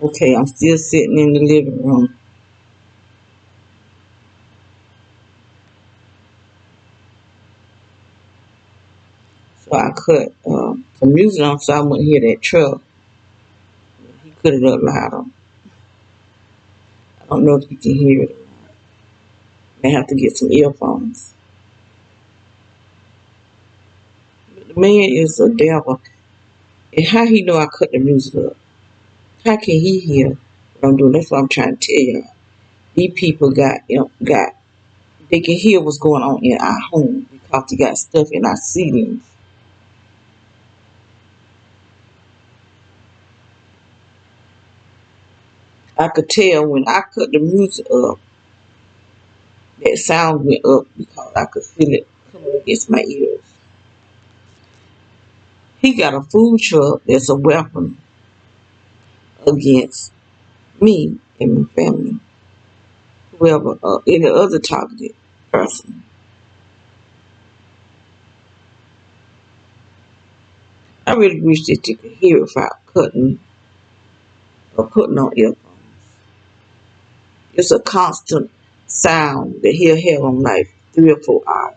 Okay, I'm still sitting in the living room. So I cut some music on so I wouldn't hear that truck. He cut it up louder. I don't know if you can hear it. I have to get some earphones. But the man is a devil. And how he know I cut the music up? How can he hear what I'm doing? That's what I'm trying to tell y'all. These people got they can hear what's going on in our home because they got stuff in our ceilings. I could tell when I cut the music up, that sound went up because I could feel it coming against my ears. He got a food truck that's a weapon against me and my family, whoever, any other targeted person. I really wish that you could hear without cutting or putting on earphones. It's a constant sound that he'll have on like 3 or 4 hours,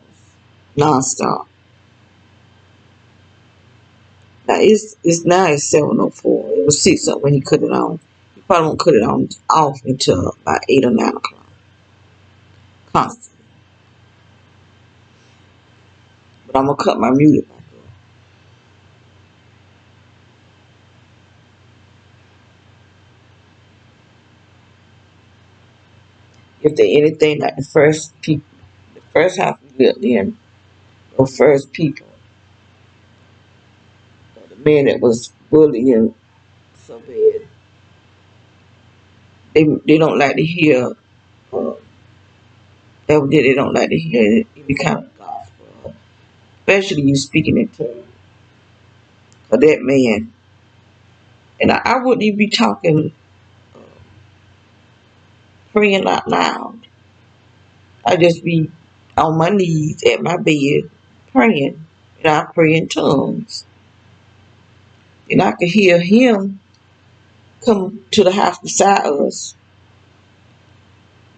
nonstop. Now it's 7:04. It was 6 when he cut it on. He probably won't cut it on off until about 8 or 9 o'clock. Constantly. But I'm gonna cut my music back up. If there anything like the first house we lived in, the first people, the man that was bullying so bad, they don't like to hear. Uh, they don't like to hear any kind of gospel, especially you speaking in tongues of that man. And I wouldn't even be talking, uh, praying out loud. I just be on my knees at my bed praying, and I pray in tongues, and I could hear him come to the house beside us.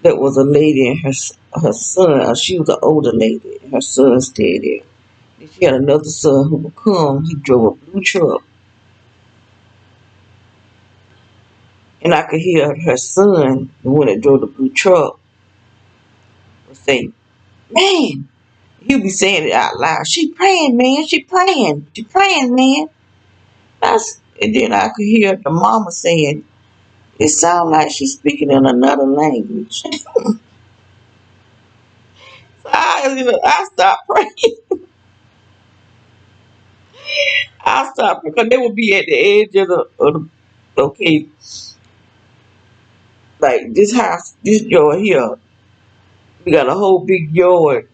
That was a lady and her son. She was an older lady, and her son stayed there. And she had another son who would come. He drove a blue truck, and I could hear her son, the one that drove the blue truck, would say, "Man." He'll be saying it out loud. She praying, man. She praying. She praying, man. And then I could hear the mama saying, "It sounds like she's speaking in another language." So I stopped praying. I stopped because they would be at the edge of the okay, like this house, this yard here. We got a whole big yard,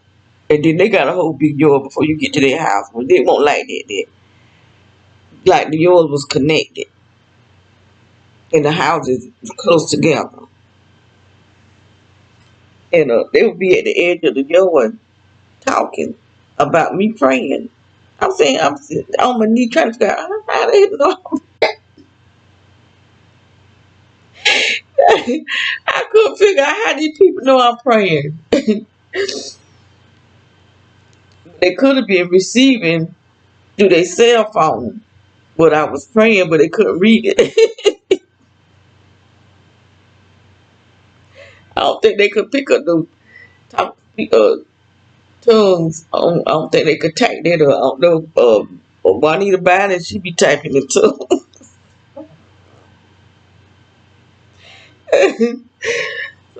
and then they got a whole big yard before you get to their house. But they won't like that. Like the yard was connected, and the houses close together, and they would be at the edge of the yard talking about me praying. I'm saying I'm sitting on my knee trying to figure out how they know. I couldn't figure out how these people know I'm praying. They could have been receiving through their cell phone what I was praying, but they couldn't read it. I don't think they could pick up those talk, tongues. I don't think they could type that. I don't know. Juanita Biden, she be typing it too.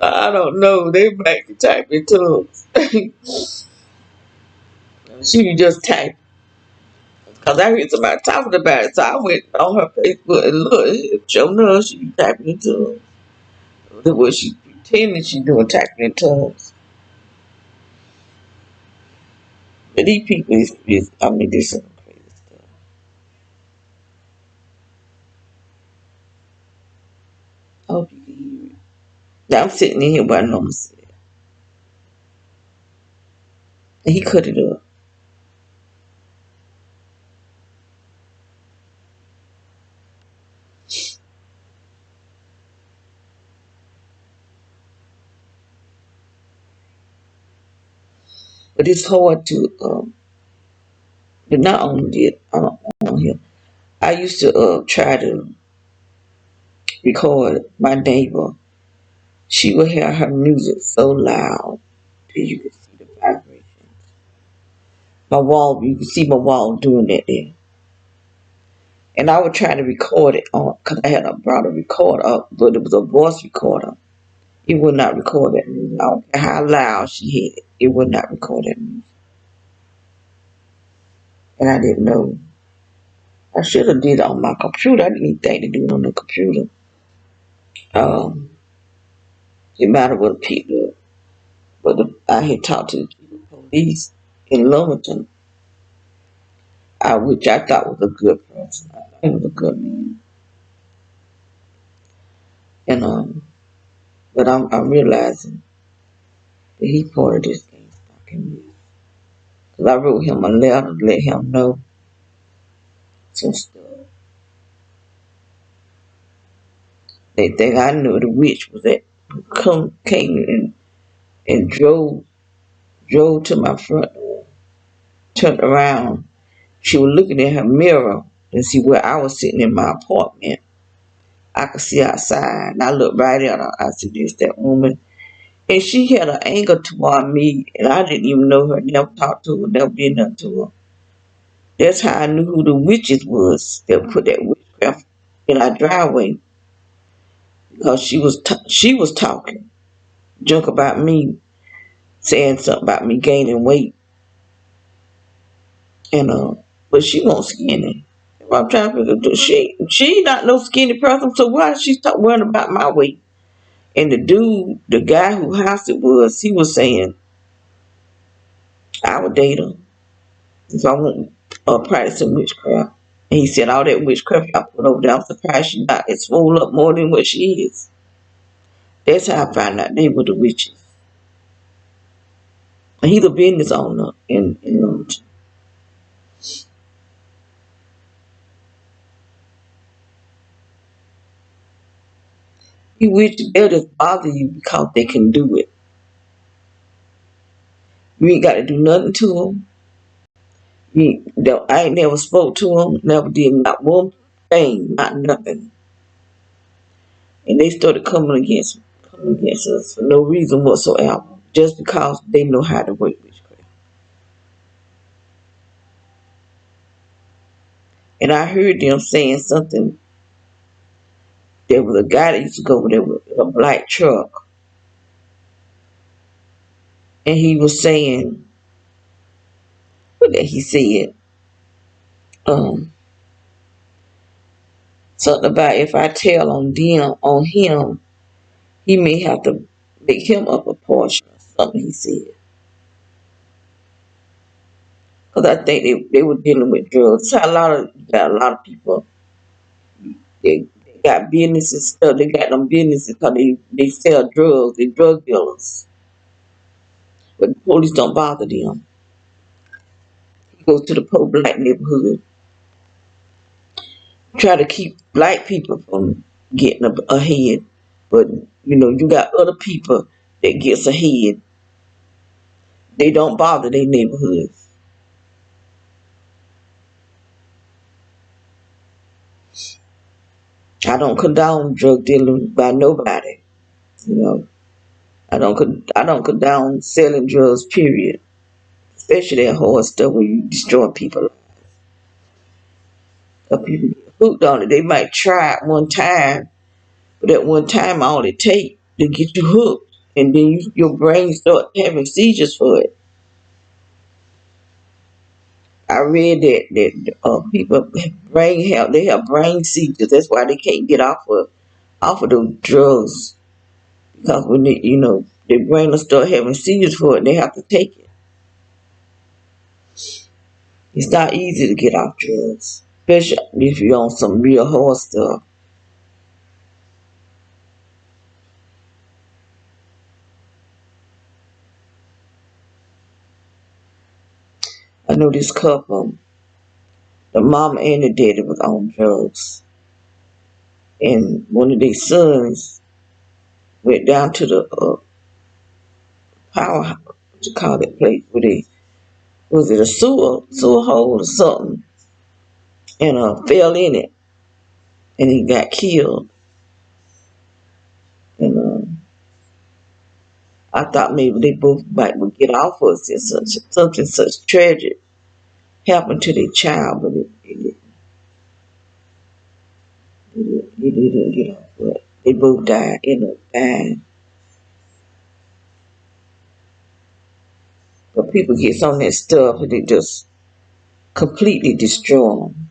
I don't know. They might be typing tongues. She be just type. Because I heard somebody talking about it, so I went on her Facebook and look. Sure enough, she be typing in tongues. The way she pretending she doing typing in tongues. But these people is I mean, this some crazy stuff. I hope you can hear it. Now I'm sitting in here where I normally sit. And he cut it up. But it's hard to not only it on here. I used to try to record my neighbor. She would have her music so loud that you could see the vibration. My wall, you could see my wall doing that there. And I would try to record it on, because I had brought a recorder up, but it was a voice recorder. It would not record that music. I don't care how loud she had it. It would not record that music. And I didn't know. I should have did it on my computer. I didn't even think to do it on the computer. Um, it mattered what people, but I had talked to the police in Lumberton, which I thought was a good person. I thought he was a good man. And but I'm realizing that he part of this game fucking me. Cause I wrote him a letter to let him know some stuff. They think I knew the witch was that came and drove to my front door, turned around. She was looking in her mirror to see where I was sitting in my apartment. I could see outside, and I looked right at her. I said, "This that woman," and she had an anger toward me, and I didn't even know her. Never talked to her, never did nothing to her. That's how I knew who the witches was that put that witchcraft in our driveway, because she was talking junk about me, saying something about me gaining weight, and but she won't skinny. I'm trying to figure, she not no skinny person, so why is she worrying about my weight? And the guy who house it was, he was saying I would date her if I won't practice some witchcraft. And he said all that witchcraft I put over there, I'm surprised she not as swole up more than what she is. That's how I found out they were the witches. And he's a business owner in you witch, they'll just bother you because they can do it. You ain't got to do nothing to them. I ain't never spoke to them, never did not one thing, not nothing. And they started coming against us for no reason whatsoever, just because they know how to work witchcraft. And I heard them saying something. There was a guy that used to go over there with a black truck, and he was saying, what did he said? Um, Something about if I tell on him, he may have to make him up a portion or something. He said, because I think they were dealing with drugs. So got a lot of people. They got business and stuff. They got them businesses because they sell drugs. They drug dealers. But the police don't bother them. He goes to the poor black neighborhood. Try to keep black people from getting ahead. But, you got other people that gets ahead. They don't bother their neighborhoods. I don't condone drug dealing by nobody. You know, I don't condone selling drugs. Period. Especially that hard stuff where you destroy people. People get hooked on it. They might try it one time, but at one time all it takes to get you hooked, and then your brain start having seizures for it. I read that people they have brain seizures. That's why they can't get off of those drugs, because when their brain will start having seizures for it, they have to take it. It's not easy to get off drugs, especially if you're on some real hard stuff. I know this couple, the mom and the daddy was on drugs, and one of their sons went down to the powerhouse, what you call that place where they Was it a sewer hole or something? And fell in it, and he got killed. And I thought maybe they both might would get off of it. Something such tragic happened to their child, but it didn't get off of it. They both died, ended up dying. But people get on that stuff and they just completely destroy them.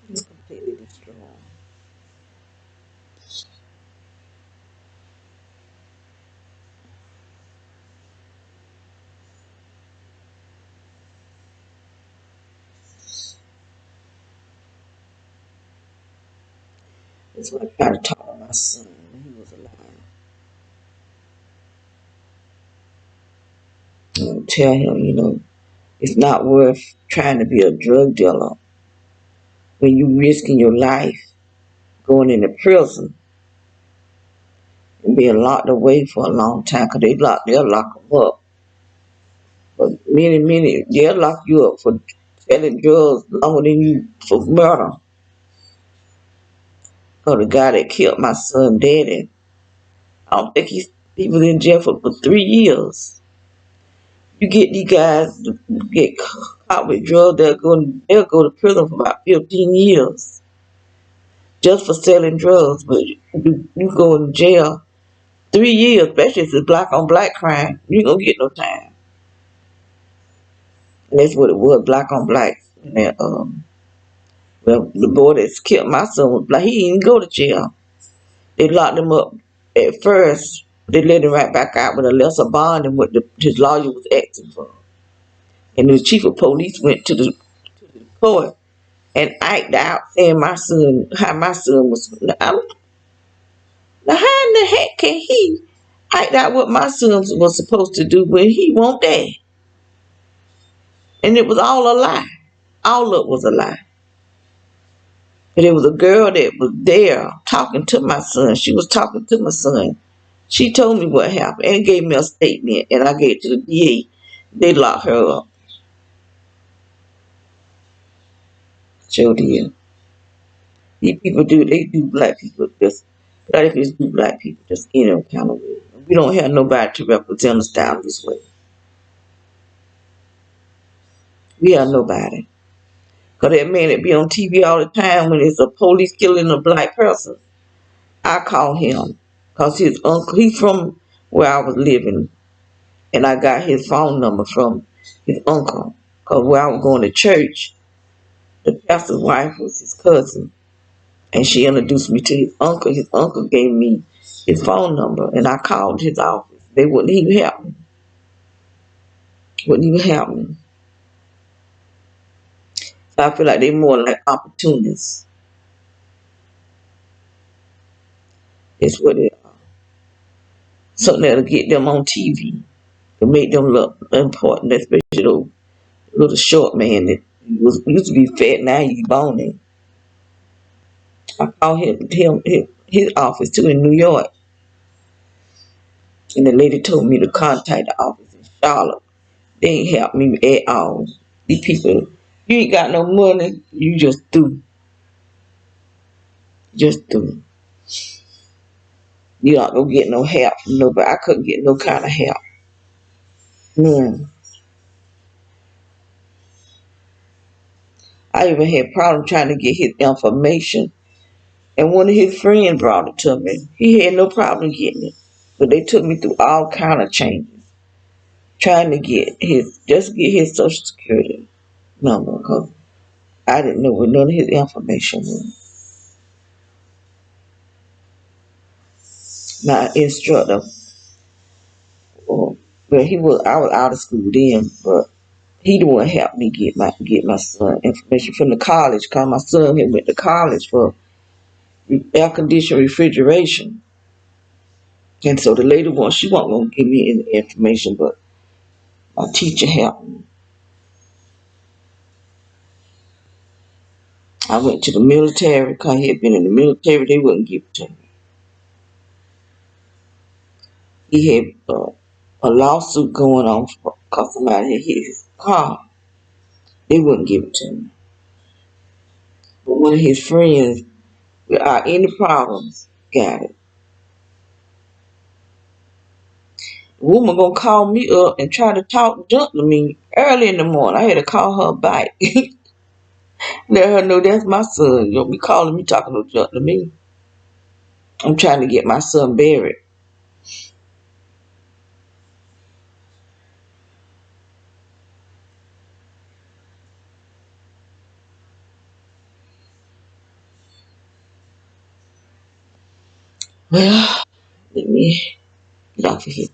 Just completely destroy them. That's what I tried to talk to my son when he was alive. And tell him, it's not worth trying to be a drug dealer when you risking your life going into prison and being locked away for a long time because they'll lock them up. But many, they'll lock you up for selling drugs longer than you for murder. Because the guy that killed my son, daddy, I don't think he was in jail for 3 years. You get these guys to get caught with drugs, they'll go to prison for about 15 years just for selling drugs. But you go in jail 3 years, especially if it's black on black crime, you ain't gonna get no time. And that's what it was, black on black. And well, the boy that killed my son was black. He didn't go to jail. They locked him up at first. They let him right back out with a lesser bond than what his lawyer was asking for. And the chief of police went to the court and acted out saying how my son was. Now how in the heck can he act out what my son was supposed to do when he won't there? And it was all a lie. All of it was a lie. But it was a girl that was there talking to my son. She was talking to my son. She told me what happened and gave me a statement, and I gave it to the DA. They locked her up. Sure did. These people they do black people just, black people do black people just any kind of way. We don't have nobody to represent us down this way. We have nobody. Because that man that be on TV all the time when it's a police killing a black person, I call him. Because his uncle, he's from where I was living. And I got his phone number from his uncle. Because where I was going to church, the pastor's wife was his cousin. And she introduced me to his uncle. His uncle gave me his phone number. And I called his office. They wouldn't even help me. Wouldn't even help me. So I feel like they're more like opportunists. That's what they are. Something that'll get them on TV. To make them look important. Especially the little short man that used to be fat, now he's bony. I called his office too in New York. And the lady told me to contact the office in Charlotte. They ain't help me at all. These people, you ain't got no money, you just do. Just do. You not gonna get no help from nobody. I couldn't get no kind of help. Man. I even had problem trying to get his information. And one of his friends brought it to me. He had no problem getting it. But they took me through all kind of changes. Trying to get his social security number. Because I didn't know what none of his information was. My instructor, well, I was out of school then, but he the one helped me get my son information from the college. Because my son had went to college for air conditioned refrigeration. And so the lady she wasn't gonna give me any information, but my teacher helped me. I went to the military because he had been in the military. They wouldn't give it to him. He had a lawsuit going on because somebody had hit his car. They wouldn't give it to him. But one of his friends, without any problems, got it. The woman gonna call me up and try to talk junk to me early in the morning. I had to call her back. Let her know that's my son. You don't be calling me talking no junk to me. I'm trying to get my son buried. Well, let me get off of here.